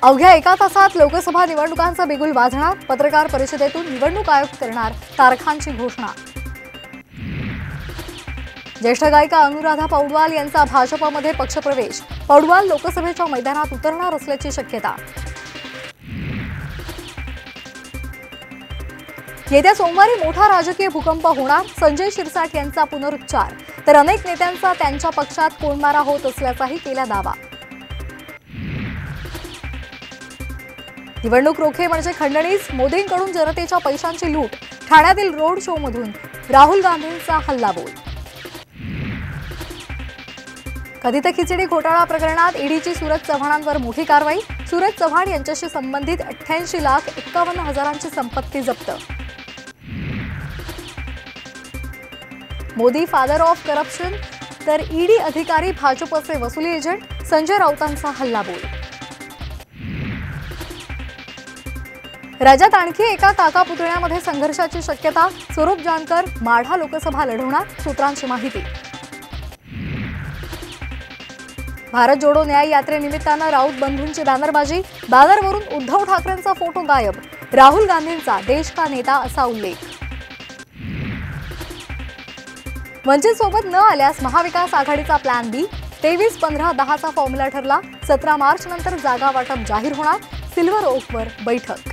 अवघ्या एका तासात लोकसभा निवडणुकांचा बिगुल वाजणार। पत्रकार परिषदेतून निवडणूक आयोग करणार तारखांची घोषणा। ज्येष्ठ गायिका अनुराधा पौडवाल यांचा भाजपमध्ये पक्षप्रवेश। पौडवाल लोकसभेच्या मैदानात उतरणार असल्याची शक्यता। येत्या सोमवारी मोठा राजकीय भूकंप होणार। संजय शिरसाट यांचा पुनरुच्चार, तर अनेक नेत्यांचा त्यांच्या पक्षात कोंडमारा होत असल्याचाही केला दावा। निवडणूक रोखे म्हणजे खंडणीच, मोदींकडून जनतेच्या पैशांची लूट। ठाण्यातील रोड शो मधून राहुल गांधींचा हल्लाबोल। कथित खिचडी घोटाळा प्रकरणात ईडीची सूरज चव्हाणांवर मोठी कारवाई। सूरज चव्हाण यांच्याशी संबंधित 88,51,000ची संपत्ती जप्त। मोदी फादर ऑफ करप्शन, तर ईडी अधिकारी भाजपचे वसुली एजंट। संजय राऊतांचा हल्लाबोल। राज्यात आणखी एका काका पुतळ्यामध्ये संघर्षाची शक्यता। स्वरूप जानकर माढा लोकसभा लढवणार, सूत्रांची माहिती। भारत जोडो न्याय यात्रेनिमित्तानं राऊत बंधूंची बॅनरबाजी। बॅनरवरून उद्धव ठाकरेंचा फोटो गायब। राहुल गांधींचा देश का नेता असा उल्लेख। वंचित सोबत न आल्यास महाविकास आघाडीचा प्लॅन बी। 23-15-10चा फॉर्म्युला ठरला। 17 मार्च नंतर जागा वाटप जाहीर होणार। सिल्व्हर ओकवर बैठक।